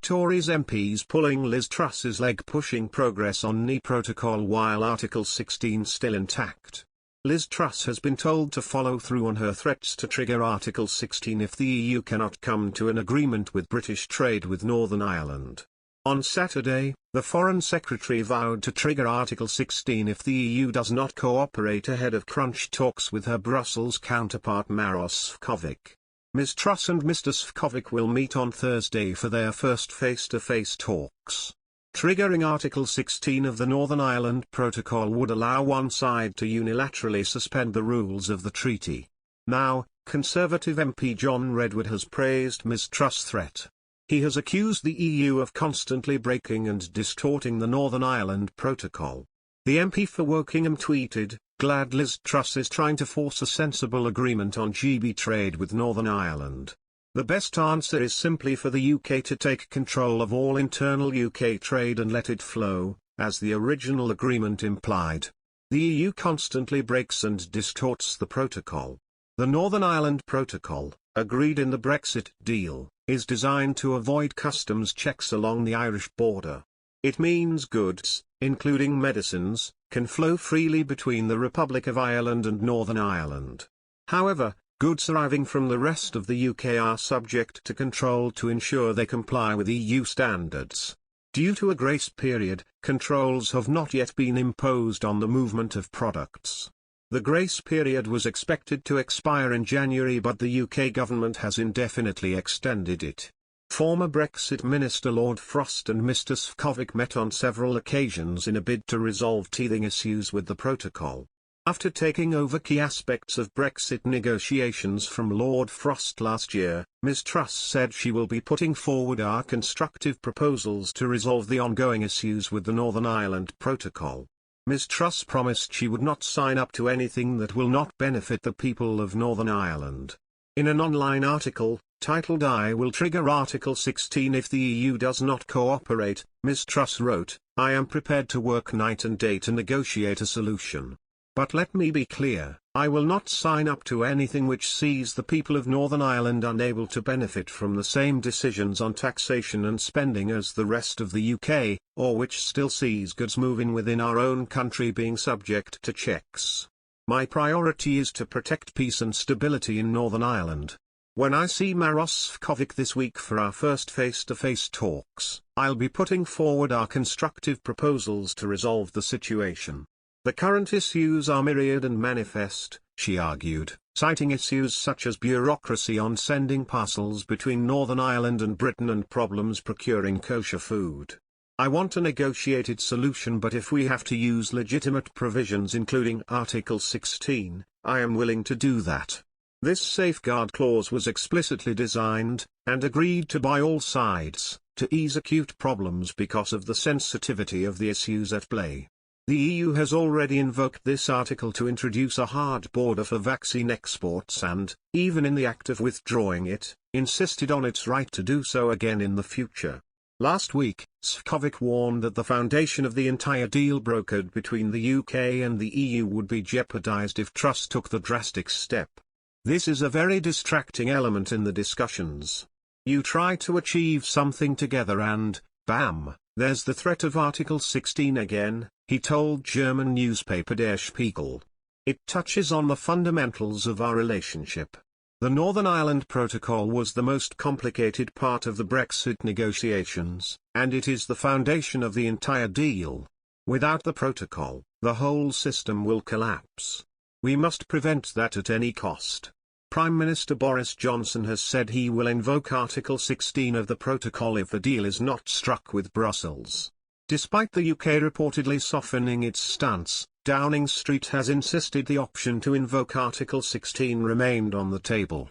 Tory's MPs pulling Liz Truss's leg, pushing progress on NI protocol while Article 16 still intact. Liz Truss has been told to follow through on her threats to trigger Article 16 if the EU cannot come to an agreement with British trade with Northern Ireland. On Saturday, the Foreign Secretary vowed to trigger Article 16 if the EU does not cooperate ahead of crunch talks with her Brussels counterpart Maroš Šefčovič. Ms Truss and Mr Šefčovič will meet on Thursday for their first face-to-face talks. Triggering Article 16 of the Northern Ireland Protocol would allow one side to unilaterally suspend the rules of the treaty. Now, Conservative MP John Redwood has praised Ms Truss' threat. He has accused the EU of constantly breaking and distorting the Northern Ireland Protocol. The MP for Wokingham tweeted, "Glad Liz Truss is trying to force a sensible agreement on GB trade with Northern Ireland. The best answer is simply for the UK to take control of all internal UK trade and let it flow, as the original agreement implied. The EU constantly breaks and distorts the protocol. The Northern Ireland Protocol, agreed in the Brexit deal, is designed to avoid customs checks along the Irish border. It means goods, including medicines, can flow freely between the Republic of Ireland and Northern Ireland. However, goods arriving from the rest of the UK are subject to control to ensure they comply with EU standards. Due to a grace period, controls have not yet been imposed on the movement of products. The grace period was expected to expire in January, but the UK government has indefinitely extended it. Former Brexit Minister Lord Frost and Mr Šefčovič met on several occasions in a bid to resolve teething issues with the protocol. After taking over key aspects of Brexit negotiations from Lord Frost last year, Ms Truss said she will be putting forward our constructive proposals to resolve the ongoing issues with the Northern Ireland Protocol. Ms Truss promised she would not sign up to anything that will not benefit the people of Northern Ireland. In an online article, titled "I will trigger Article 16 if the EU does not cooperate," Ms Truss wrote, "I am prepared to work night and day to negotiate a solution. But let me be clear, I will not sign up to anything which sees the people of Northern Ireland unable to benefit from the same decisions on taxation and spending as the rest of the UK, or which still sees goods moving within our own country being subject to checks. My priority is to protect peace and stability in Northern Ireland. When I see Maroš Šefčovič this week for our first face-to-face talks, I'll be putting forward our constructive proposals to resolve the situation. The current issues are myriad and manifest," she argued, citing issues such as bureaucracy on sending parcels between Northern Ireland and Britain and problems procuring kosher food. "I want a negotiated solution, but if we have to use legitimate provisions including Article 16, I am willing to do that. This safeguard clause was explicitly designed, and agreed to by all sides, to ease acute problems because of the sensitivity of the issues at play. The EU has already invoked this article to introduce a hard border for vaccine exports and, even in the act of withdrawing it, insisted on its right to do so again in the future. Last week, Šefčovič warned that the foundation of the entire deal brokered between the UK and the EU would be jeopardized if Truss took the drastic step. This is a very distracting element in the discussions. You try to achieve something together and, bam, there's the threat of Article 16 again, he told German newspaper Der Spiegel. It touches on the fundamentals of our relationship. The Northern Ireland Protocol was the most complicated part of the Brexit negotiations, and it is the foundation of the entire deal. Without the protocol, the whole system will collapse. We must prevent that at any cost. Prime Minister Boris Johnson has said he will invoke Article 16 of the protocol if a deal is not struck with Brussels. Despite the UK reportedly softening its stance, Downing Street has insisted the option to invoke Article 16 remained on the table.